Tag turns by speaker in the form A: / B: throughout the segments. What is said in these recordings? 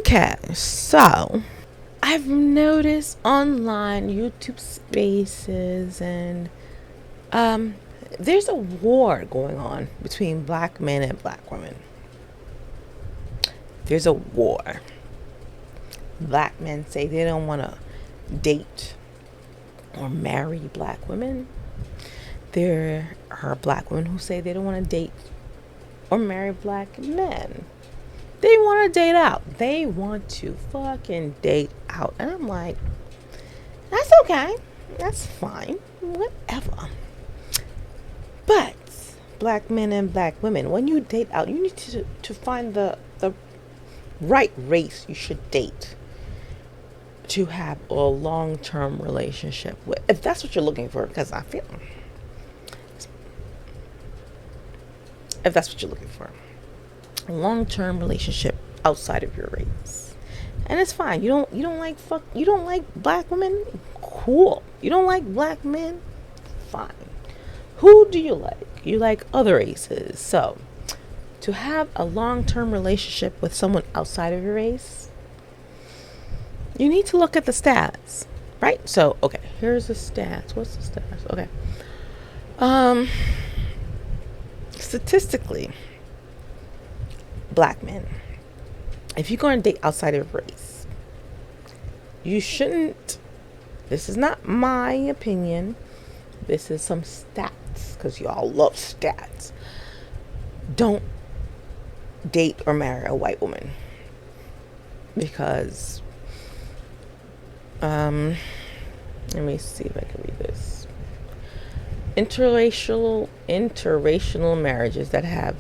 A: Okay, so I've noticed online YouTube spaces and there's a war going on between black men and black women. There's a war. Black men say they don't want to date or marry black women. There are black women who say they don't want to date or marry black men. They want to date out. They want to fucking date out. And I'm like, that's okay. That's fine. Whatever. But black men and black women, when you date out, you need to find the right race you should date to have a long-term relationship with, if that's what you're looking for. Because I feel, if that's what you're looking for, a long-term relationship outside of your race, and it's fine. You don't like black women, cool. You don't like black men, fine. Who do you like? You like other races. So to have a long-term relationship with someone outside of your race, you need to look at the stats, right? So, okay, here's the stats. What's the stats? Okay. Statistically, black men, if you're going to date outside of race, you shouldn't, this is not my opinion, this is some stats, because y'all love stats. Don't date or marry a white woman, because let me see if I can read this. Interracial marriages that have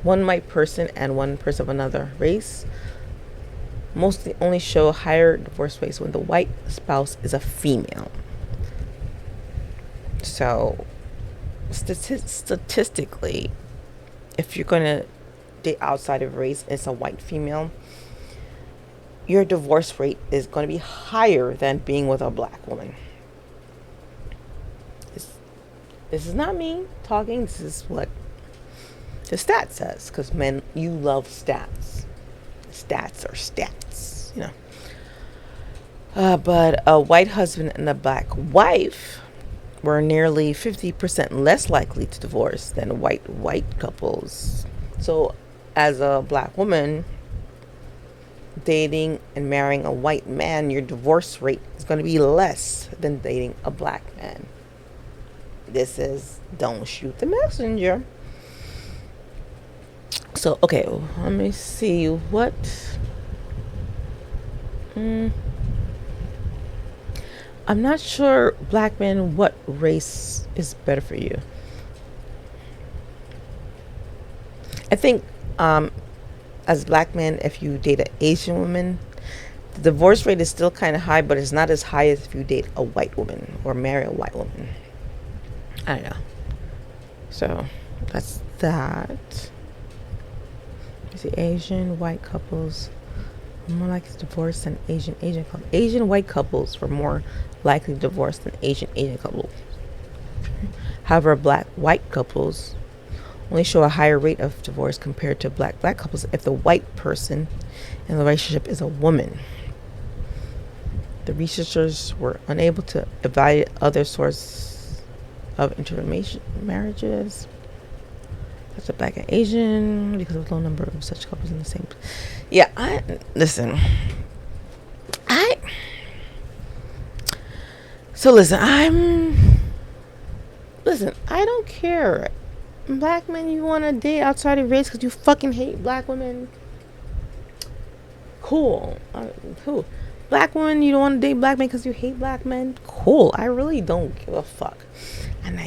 A: one white person and one person of another race mostly only show higher divorce rates when the white spouse is a female. So statistically, if you're going to date outside of race, it's a white female, your divorce rate is going to be higher than being with a black woman. This is not me talking. This is what the stat says, because men, you love stats. Stats are stats, you know. But a white husband and a black wife were nearly 50% less likely to divorce than white couples. So as a black woman dating and marrying a white man, your divorce rate is going to be less than dating a black man. This is don't shoot the messenger. So, okay, let me see what. I'm not sure, black men, what race is better for you. I think, as black men, if you date an Asian woman, the divorce rate is still kind of high, but it's not as high as if you date a white woman or marry a white woman. I don't know. So that's that. The Asian white couples more likely to divorce than Asian couples. Asian white couples were more likely to divorce than Asian couples. However, black white couples only show a higher rate of divorce compared to black couples if the white person in the relationship is a woman. The researchers were unable to evaluate other sources of intermarriages. That's a black and Asian because of the low number of such couples in the same. Yeah, listen, I don't care. Black men, you want to date outside of race because you fucking hate black women? Cool. Who? Black women, you don't want to date black men because you hate black men? Cool. I really don't give a fuck. And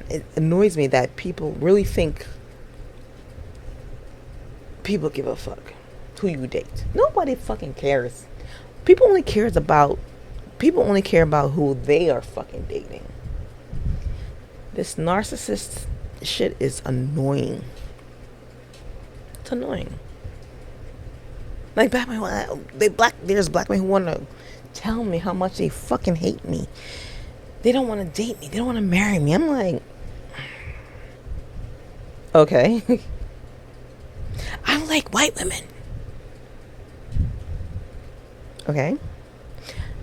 A: it annoys me that people really think people give a fuck who you date. Nobody fucking cares. People only care about who they are fucking dating. This narcissist shit is annoying. It's annoying. Like black men, there's black men who want to tell me how much they fucking hate me. They don't want to date me. They don't want to marry me. I'm like, okay. I don't like white women. Okay?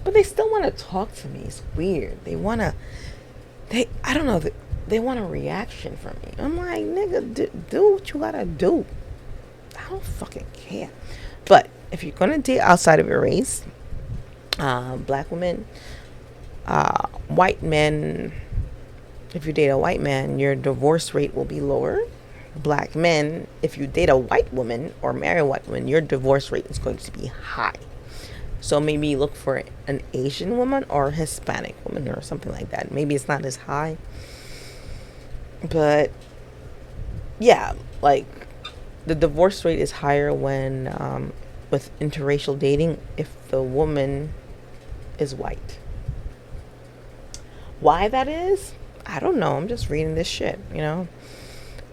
A: But they still want to talk to me. It's weird. I don't know, they want a reaction from me. I'm like, nigga, do what you gotta do. I don't fucking care. But if you're gonna date outside of your race, black women, white men, if you date a white man, your divorce rate will be lower. Black men, if you date a white woman or marry a white woman, your divorce rate is going to be high. So maybe look for an Asian woman or a Hispanic woman or something like that. Maybe it's not as high. But yeah, like the divorce rate is higher when with interracial dating if the woman is white. Why that is? I don't know. I'm just reading this shit, you know?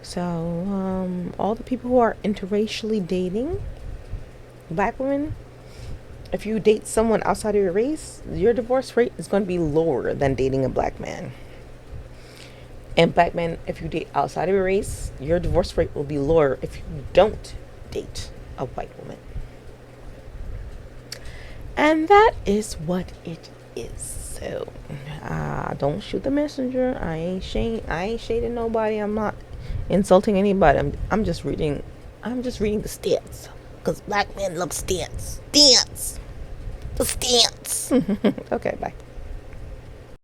A: So, all the people who are interracially dating black women, if you date someone outside of your race, your divorce rate is going to be lower than dating a black man. And black men, if you date outside of your race, your divorce rate will be lower if you don't date a white woman. And that is what it is. So, don't shoot the messenger. I ain't shading nobody. I'm not insulting anybody. I'm just reading the stats. Because black men love stats. The stats. Okay, bye.